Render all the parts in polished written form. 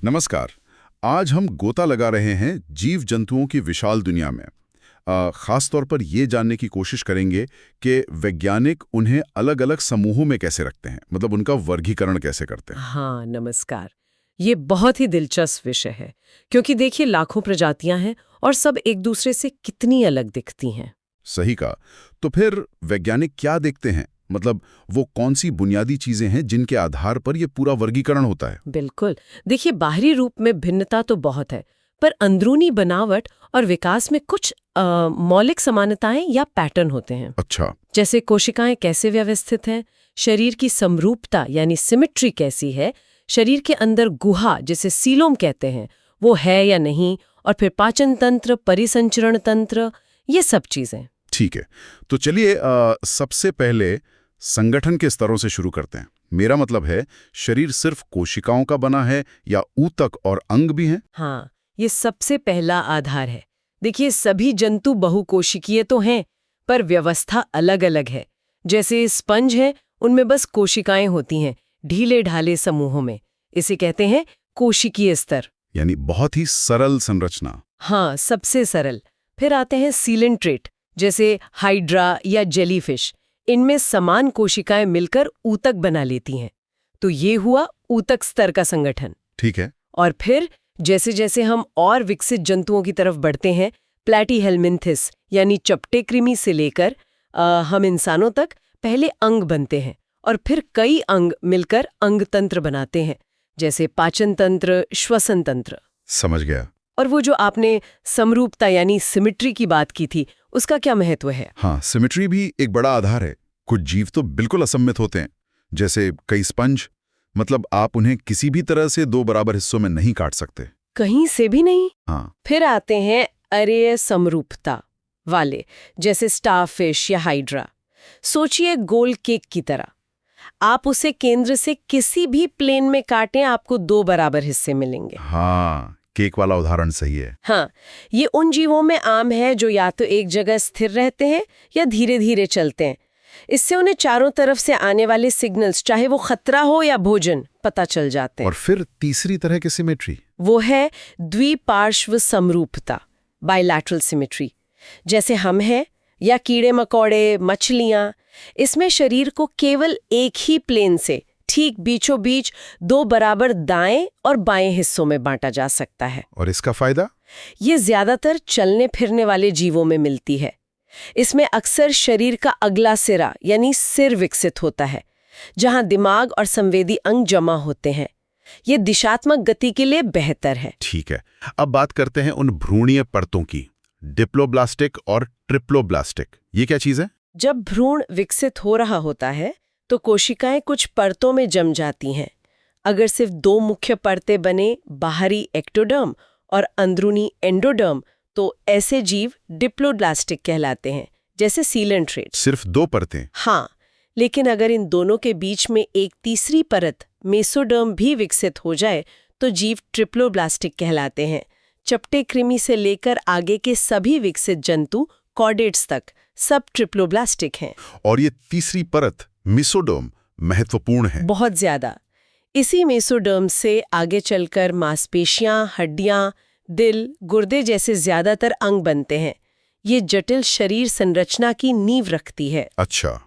नमस्कार। आज हम गोता लगा रहे हैं जीव जंतुओं की विशाल दुनिया में। खास तौर पर ये जानने की कोशिश करेंगे कि वैज्ञानिक उन्हें अलग अलग समूहों में कैसे रखते हैं, मतलब उनका वर्गीकरण कैसे करते हैं। हाँ, नमस्कार। ये बहुत ही दिलचस्प विषय है क्योंकि देखिए लाखों प्रजातियां हैं और सब एक दूसरे से कितनी अलग दिखती हैं। सही कहा। तो फिर वैज्ञानिक क्या देखते हैं, मतलब वो कौन सी बुनियादी चीजें हैं जिनके आधार पर ये पूरा वर्गीकरण होता है। बिल्कुल। देखिए बाहरी रूप में भिन्नता तो बहुत है, पर अंदरूनी बनावट और विकास में कुछ मौलिक समानताएं या पैटर्न होते हैं। अच्छा। जैसे कोशिकाएं कैसे व्यवस्थित हैं, शरीर की समरूपता यानी सिमेट्री कैसी है, शरीर के अंदर गुहा जिसे सीलोम कहते हैं वो है या नहीं, और फिर पाचन तंत्र, परिसंचरण तंत्र, ये सब चीजें। ठीक है, तो चलिए सबसे पहले संगठन के स्तरों से शुरू करते हैं। मेरा मतलब है, शरीर सिर्फ कोशिकाओं का बना है या ऊतक और अंग भी हैं? हाँ, ये सबसे पहला आधार है। देखिए सभी जंतु बहुकोशिकीय तो हैं, पर व्यवस्था अलग अलग है। जैसे स्पंज है, उनमें बस कोशिकाएं होती हैं, ढीले ढाले समूहों में। इसे कहते हैं कोशिकीय स्तर। यानी बहुत ही सरल संरचना। हाँ, सबसे सरल। फिर आते हैं सीलेंट्रेट, जैसे हाइड्रा या जेलीफिश। इनमें समान कोशिकाएं मिलकर ऊतक बना लेती हैं। तो ये हुआ ऊतक स्तर का संगठन। ठीक है। और फिर जैसे जैसे हम और विकसित जंतुओं की तरफ बढ़ते हैं, प्लैटीहेल्मिन्थिस यानी चपटे कृमि से लेकर हम इंसानों तक, पहले अंग बनते हैं और फिर कई अंग मिलकर अंग तंत्र बनाते हैं, जैसे पाचन तंत्र, श्वसन तंत्र। समझ गया। और वो जो आपने समरूपता यानी सिमेट्री की बात की थी, उसका क्या महत्व है? हाँ, सिमेट्री भी एक बड़ा आधार है। कुछ जीव तो बिल्कुल असममित होते हैं, जैसे कई स्पंज। मतलब आप उन्हें किसी भी तरह से दो बराबर हिस्सों में नहीं काट सकते। कहीं से भी नहीं। हाँ। फिर आते हैं अरेय समरूपता वाले, जैसे स्टारफिश या हाइड्रा। सोचिए गोल केक की तरह। आप उसे केंद्र से किसी भी प्लेन में काटें, आपको दो बराबर हिस्से मिलेंगे। हाँ, केक वाला उदाहरण सही है। हाँ, ये उन जीवों में आम है जो या तो एक जगह स्थिर रहते हैं या धीरे धीरे चलते हैं। इससे उन्हें चारों तरफ से आने वाले सिग्नल्स, चाहे वो खतरा हो या भोजन, पता चल जाते हैं। और फिर तीसरी तरह की सिमेट्री, वो है द्विपार्श्व समरूपता, बायलैटरल सिमेट्री। जैसे हम हैं या कीड़े मकोड़े, मछलियां, इसमें शरीर को केवल एक ही प्लेन से ठीक बीचों बीच दो बराबर दाएं और बाएं हिस्सों में बांटा जा सकता है। और इसका फायदा? ये ज्यादातर चलने फिरने वाले जीवों में मिलती है। इसमें अक्सर शरीर का अगला सिरा यानी सिर विकसित होता है, जहां दिमाग और संवेदी अंग जमा होते हैं। ये दिशात्मक गति के लिए बेहतर है। ठीक है, अब बात करते हैं उन भ्रूणीय परतों की, डिप्लोब्लास्टिक और ट्रिप्लोब्लास्टिक। ये क्या चीज है? जब भ्रूण विकसित हो रहा होता है तो कोशिकाएं कुछ परतों में जम जाती हैं। अगर सिर्फ दो मुख्य परतें बने, बाहरी एक्टोडर्म और अंदरूनी एंडोडर्म, तो ऐसे जीव डिप्लोब्लास्टिक कहलाते हैं, जैसे सीलेंट्रेट। सिर्फ दो परतें? हाँ, लेकिन अगर इन दोनों के बीच में एक तीसरी परत, मेसोडर्म, भी विकसित हो जाए तो जीव ट्रिप्लोब्लास्टिक कहलाते हैं। चपटे कृमि से लेकर आगे के सभी विकसित जंतु, कॉर्डेट्स तक, सब ट्रिप्लोब्लास्टिक हैं। और ये तीसरी परत, मेसोडर्म, महत्वपूर्ण है। बहुत ज्यादा। इसी मेसोडर्म से आगे चलकर मांसपेशियां, हड्डियां, दिल, गुर्दे जैसे ज्यादातर अंग बनते हैं। ये जटिल शरीर संरचना की नींव रखती है। अच्छा,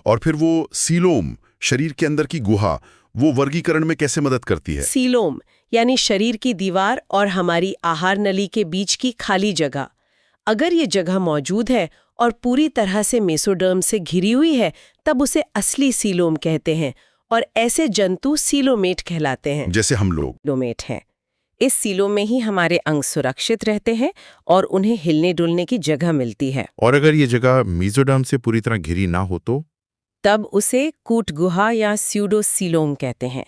और फिर वो सीलोम, शरीर के अंदर की गुहा, वो वर्गीकरण में कैसे मदद करती है? सीलोम यानी शरीर की दीवार और हमारी आहार नली के बीच की खाली जगह। अगर ये जगह मौजूद है और पूरी तरह से मेसोडर्म से घिरी हुई है, तब उसे असली सीलोम कहते हैं, और ऐसे जंतु सीलोमेट कहलाते हैं। जैसे हम लोग। सीलोमेट हैं। इस सीलोम में ही हमारे अंग सुरक्षित रहते हैं और उन्हें हिलने डुलने की जगह मिलती है। और अगर ये जगह मेसोडर्म से पूरी तरह घिरी ना हो तो? तब उसे कूट गुहा या स्यूडोसीलोम कहते हैं।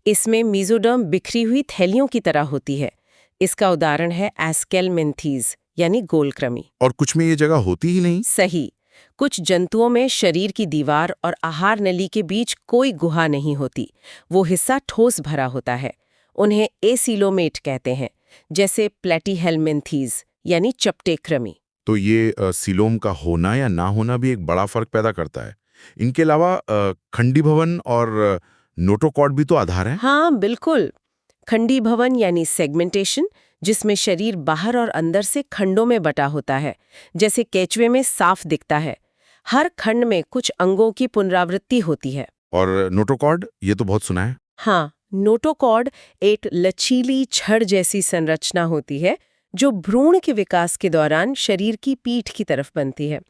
इसमें मेसोडर्म बिखरी हुई थैलियों की तरह होती है। इसका उदाहरण है एस्केलमेंथीज यानी गोलकृमि। और कुछ में ये जगह होती ही नहीं? सही। कुछ जंतुओं में शरीर की दीवार और आहार नली के बीच कोई गुहा नहीं होती। वो हिस्सा ठोस भरा होता है। उन्हें एसीलोमेट कहते हैं, जैसे प्लैटीहेल्मिन्थीज यानी चपटे कृमि। तो ये सीलोम का होना या ना होना भी एक बड़ा फर्क पैदा करता है। इनके अलावा खंडीभवन और नोटोकॉर्ड भी तो आधार हैं? हाँ, बिल्कुल। खंडीभवन यानी सेगमेंटेशन, जिसमें शरीर बाहर और अंदर से खंडों में बटा होता है, जैसे केचुए में साफ दिखता है। हर खंड में कुछ अंगों की पुनरावृत्ति होती है। और नोटोकॉर्ड, ये तो बहुत सुना है। हाँ, नोटोकॉर्ड एक लचीली छड़ जैसी संरचना होती है जो भ्रूण के विकास के दौरान शरीर की पीठ की तरफ बनती है।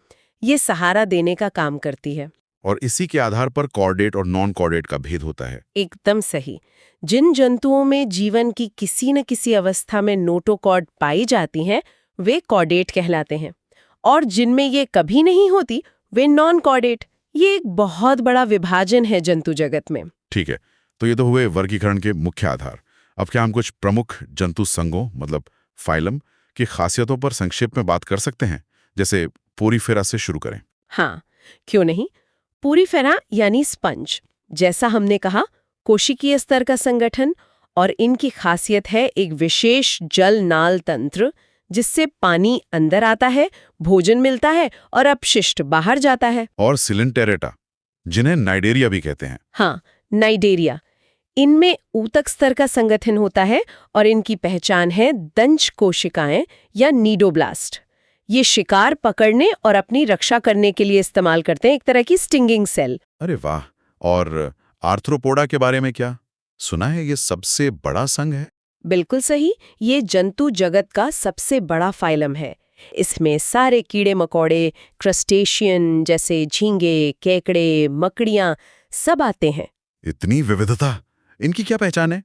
ये सहारा देने का काम करती है। और इसी के आधार पर कॉर्डेट और नॉन कॉर्डेट का भेद होता है। एकदम सही। जिन जंतुओं में जीवन की किसी न किसी अवस्था में नोटोकॉर्ड पाई जाती हैं, वे कॉर्डेट कहलाते हैं, और जिनमें ये कभी नहीं होती, वे नॉन कॉर्डेट। ये एक बहुत बड़ा विभाजन है जंतु जगत में। ठीक है, तो ये तो हुए वर्गीकरण के मुख्य आधार। अब क्या हम कुछ प्रमुख जंतु संघों, मतलब फाइलम, की खासियतों पर संक्षेप में बात कर सकते हैं? जैसे पोरीफेरा से शुरू करें। हाँ, क्यों नहीं। पोरीफेरा यानी स्पंज, जैसा हमने कहा, कोशिकीय स्तर का संगठन, और इनकी खासियत है एक विशेष जल नाल तंत्र, जिससे पानी अंदर आता है, भोजन मिलता है और अपशिष्ट बाहर जाता है। और सिलेंटेरेटा, जिन्हें नाइडेरिया भी कहते हैं। हाँ, नाइडेरिया। इनमें ऊतक स्तर का संगठन होता है और इनकी पहचान है दंश कोशिकाएं या नीडोब्लास्ट। ये शिकार पकड़ने और अपनी रक्षा करने के लिए इस्तेमाल करते हैं, एक तरह की स्टिंगिंग सेल। अरे वाह। और आर्थ्रोपोडा के बारे में क्या सुना है? ये सबसे बड़ा संघ है। बिल्कुल सही, ये जंतु जगत का सबसे बड़ा फाइलम है। इसमें सारे कीड़े मकोड़े, क्रस्टेशियन जैसे झींगे, केकड़े, मकड़ियाँ सब आते हैं। इतनी विविधता, इनकी क्या पहचान है?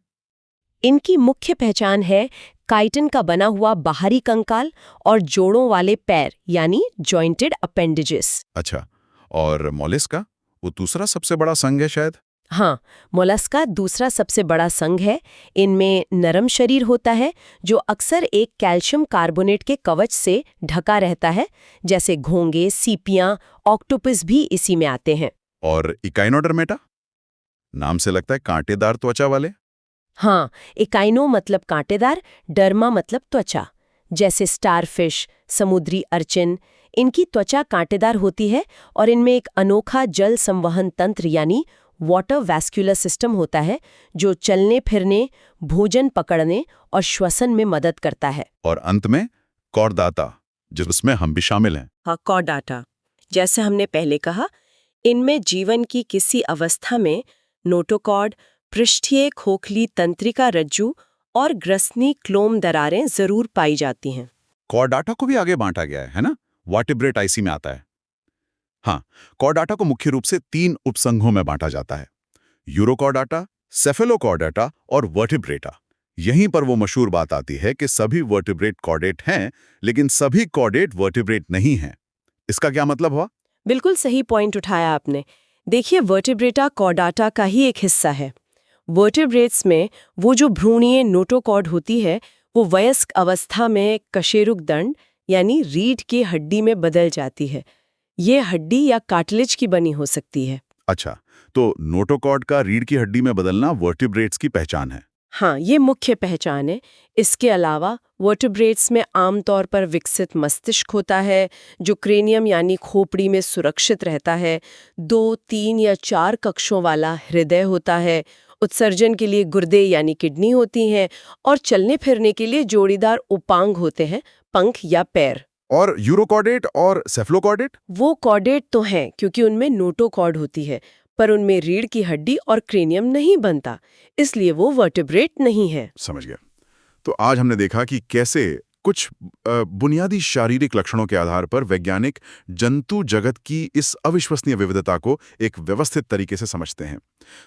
इनकी मुख्य पहचान है काइटिन का बना हुआ बाहरी कंकाल और जोड़ों वाले पैर, यानी जॉइंटेड अपेंडेजेस। अच्छा, और मोलस्का, वो दूसरा सबसे बड़ा संघ है शायद। हाँ, मोलस्का दूसरा सबसे बड़ा संघ है। इनमें नरम शरीर होता है जो अक्सर एक कैल्शियम कार्बोनेट के कवच से ढका रहता है, जैसे घोंगे, सीपियां, ऑक्टोपस भी इसी में आते हैं। और इकाइनोडर्मेटा, नाम से लगता है कांटेदार त्वचा वाले। हाँ, इकाइनो मतलब कांटेदार, डर्मा मतलब त्वचा। जैसे स्टारफिश, समुद्री अर्चिन, इनकी त्वचा कांटेदार होती है और इनमें एक अनोखा जल संवहन तंत्र यानी वाटर वैस्कुलर सिस्टम होता है, जो चलने फिरने, भोजन पकड़ने और श्वसन में मदद करता है। और अंत में कॉर्डाटा, जिसमें हम भी शामिल हैं। हाँ, कॉर्डाटा। जैसे हमने पहले कहा, इनमें जीवन की किसी अवस्था में नोटोकॉर्ड, पृष्ठीय खोखली तंत्रिका रज्जु और ग्रसनी क्लोम दरारें जरूर पाई जाती हैं। कॉर्डाटा को भी आगे बांटा गया है ना? वर्टिब्रेट आईसी में आता है। हाँ, कॉर्डाटा को मुख्य रूप से 3 उपसंघों में बांटा जाता है: यूरोकॉर्डाटा, सेफेलोकॉर्डाटा और वर्टिब्रेटा। यहीं पर वो मशहूर बात आती है कि सभी वर्टिब्रेट कॉर्डेट हैं, लेकिन सभी कॉर्डेट वर्टिब्रेट नहीं हैं। इसका क्या मतलब हुआ? बिल्कुल सही पॉइंट उठाया आपने। देखिए, वर्टिब्रेटा कॉर्डाटा का ही एक हिस्सा है। वर्टिब्रेट्स में वो जो भ्रूणीय नोटोकॉर्ड होती है, वो वयस्क अवस्था में कशेरुक दंड यानी रीढ़ की हड्डी में बदल जाती है। ये हड्डी या कार्टिलेज की बनी हो सकती है। अच्छा, तो नोटोकॉर्ड का रीढ़ की हड्डी में बदलना वर्टिब्रेट्स की पहचान है। हाँ, ये मुख्य पहचान है। इसके अलावा वर्टिब्रेट्स में आमतौर पर विकसित मस्तिष्क होता है, जो क्रेनियम यानी खोपड़ी में सुरक्षित रहता है। 2, 3 या 4 कक्षों वाला हृदय होता है। उत्सर्जन के लिए गुर्दे यानी किडनी होती हैं, और चलने फिरने के लिए जोड़ीदार उपांग होते हैं, पंख या पैर। और यूरोकॉर्डेट और सेफलोकॉर्डेट? वो कॉर्डेट तो हैं, क्योंकि उनमें नोटोकॉर्ड होती है, पर उनमें रीढ़ की हड्डी और क्रेनियम नहीं बनता, इसलिए वो वर्टिब्रेट नहीं है। समझ गया। तो आज हमने देखा कि कैसे कुछ बुनियादी शारीरिक लक्षणों के आधार पर वैज्ञानिक जंतु जगत की इस अविश्वसनीय विविधता को एक व्यवस्थित तरीके से समझते हैं।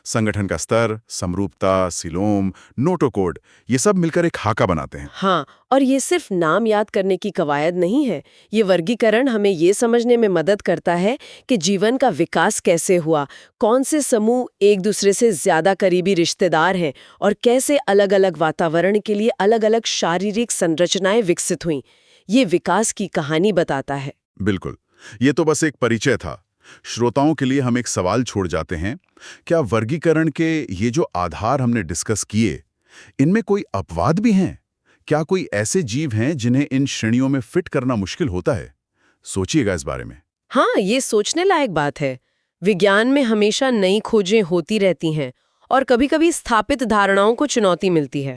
संगठन का स्तर, समरूपता, सिलोम, नोटोकोड, ये सब मिलकर एक खाका बनाते हैं। हाँ, और ये सिर्फ नाम याद करने की कवायद नहीं है। ये वर्गीकरण हमें ये समझने में मदद करता है कि जीवन का विकास कैसे हुआ, कौन से समूह एक दूसरे से ज्यादा करीबी रिश्तेदार हैं, और कैसे अलग अलग वातावरण के लिए अलग अलग शारीरिक संरचनाएं विकसित हुईं। ये विकास की कहानी बताता है। बिल्कुल, ये तो बस एक परिचय था। श्रोताओं के लिए हम एक सवाल छोड़ जाते हैं। क्या वर्गीकरण के ये जो आधार हमने डिस्कस किए, इनमें कोई अपवाद भी हैं? क्या कोई ऐसे जीव हैं जिन्हें इन श्रेणियों में फिट करना मुश्किल होता है? सोचिएगा इस बारे में। हाँ, ये सोचने लायक बात है। विज्ञान में हमेशा नई खोजें होती रहती हैं, और कभी-कभी स्थापित धारणाओं को चुनौती मिलती है।